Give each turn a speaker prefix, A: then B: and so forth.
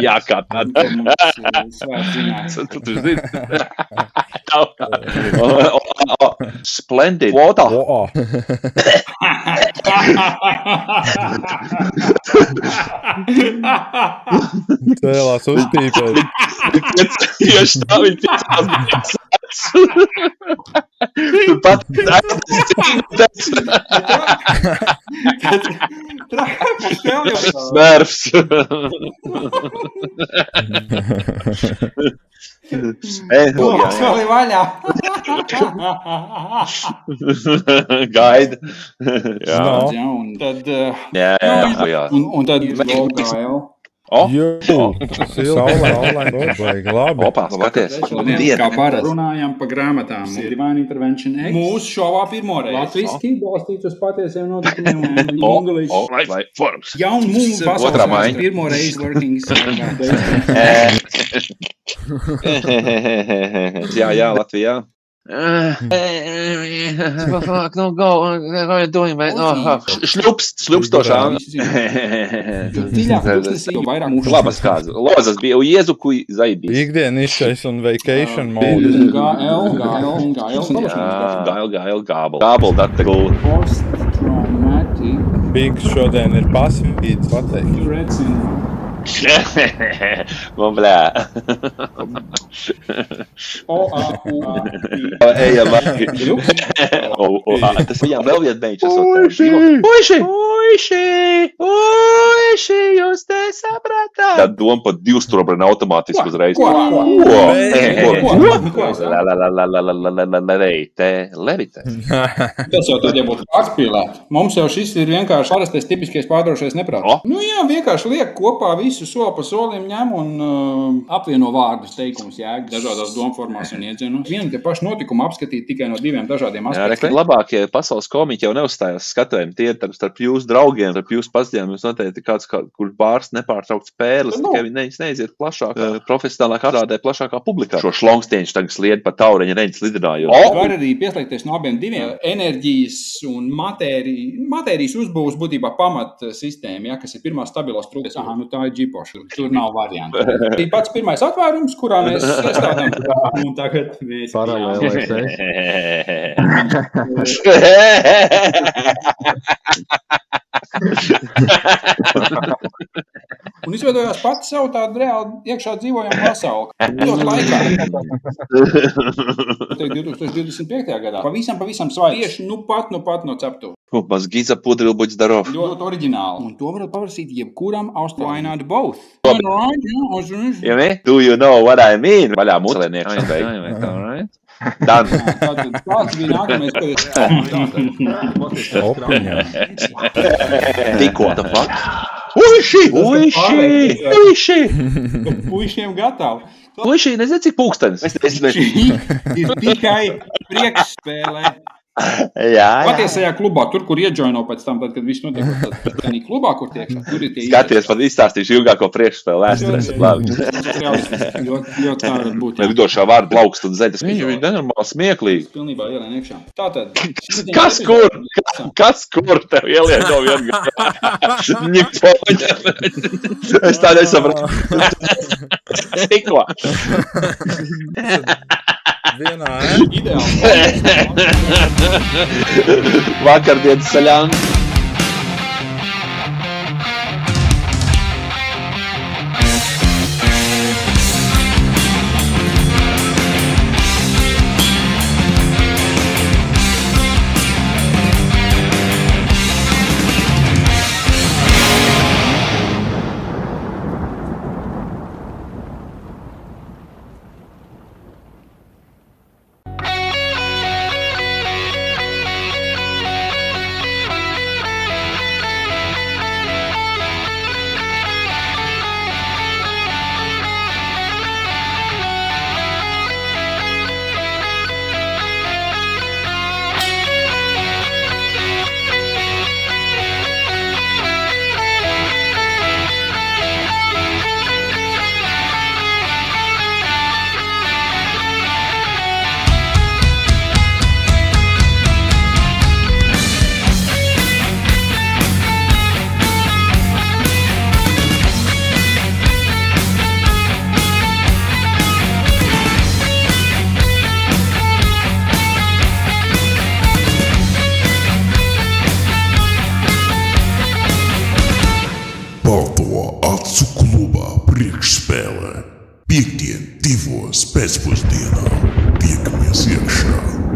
A: Jā, kā tāda. Tu zini. Splendid. Water.
B: Cēlās uzpīpēt.
A: Tieši tā viņi tiecās. Tu pat Smurfs.
C: Vēl ir vaļā.
A: Gaida.
C: Jā, un tad...
A: Jā.
C: Un tad Gail.
B: Saulaini, baigi labi.
A: Opā, skaties.
C: Kā parasti runājām pa grāmatām. Divine Intervention X. Mūsu šovā pirmoreiz. Latviski balstīts uz patiesiem notikumiem.
A: Vai forums.
C: Jaun mūsu pasaules pirmoreiz workings.
A: Jā, Latvijā.
D: Fuck, no go. What are you doing, man?
A: Šļups to šānu. Labas kāds. Lozas bija Jezuku zaibīs.
B: Ikdienišķais un vacation mode.
A: Gail. Gābel, dategul.
B: Binks šodien ir pasvīts, pateikt.
A: Man blē. Ejam, tas viņām vēl viet meņķis. Uiši, jūs te sapratāt. Tad doma pa divstrobrana automātiski uzreiz. Levite.
C: Tas jau tad, ja būtu pārspīlēt. Mums jau šis ir vienkārši parastais tipiskais pārdrošais neprāts. Nu jā, vienkārši liek kopā visu soli pa solim ņem un apvieno vārdus, teikumus, jēgas, dažādās domformās un iedzienos. Vienu te pašu notikumu apskatīt tikai no diviem dažādiem aspektiem.
A: Jā, labākie pasaules komiķi jau neuzstājās skatējumi. Tie ir starp jūsu draugiem, starp jūsu paziņām. Jūs noteikti kāds, kur bārs nepārtraukts pērlis, tikai viņi neiziet plašākā, profesionālāk atrādē plašākā publikā. Šo šlongstieņš tagad slied pa taureņa reņas lidinājot.
C: Var arī pieslēgties no abiem diviem. Enerģijas un matērijas uzbūvs būtībā pamat sistēma, ja, kas ir pirmā stabilā struktūra. Aha, nu tā ir džipoša. Tur nav variantu. Bija pats pirmais atvērums, kurā mēs iestādām. Un tagad mēs...
E: Paralēlais
C: Un izveidojās pats sev tādu reāli iekšā dzīvojam pasauli. Tot laikā. 2025. gadā. Pavisam svaigi. Tieši nu pat no ceptuva.
A: Maz Giza pudril, buď zdarov.
C: Ļoti oriģināli. Un to varat paprasīt jebkuram Why not both?
A: You mean? Do you know what I mean? Vaļā mucelēnieks. Dan.
C: Tāds bija nākamais,
A: Tikko.
C: Puišiem gatavi.
A: Puiši, nezinu, cik pūkstenis.
C: Ir tikai priekšspēlē.
A: Jā.
C: Patiesajā klubā, tur, kur iejoino pēc tam, tad, kad viss notiek, tad tādā klubā, kur tiek.
A: Skaties, pat izstāstīšu ilgāko priekšspēli vēsturēs.
C: Ļoti tā var būt.
A: Lidošā vārda plaukst un zeļas. Viņi ir nenormāli smieklīgi.
C: Pilnībā ielien iekšā. Tātad.
A: Kas kur tev ielien no vienkārši? Ņikpoņa. Es tā nesapratu. Tikko.
B: Vienā,
C: Ideāli.
A: Vakardienas saļāns.
E: priekšspēlē. Piektdien, 2 pēcpusdienā. Tiekamies iekšā.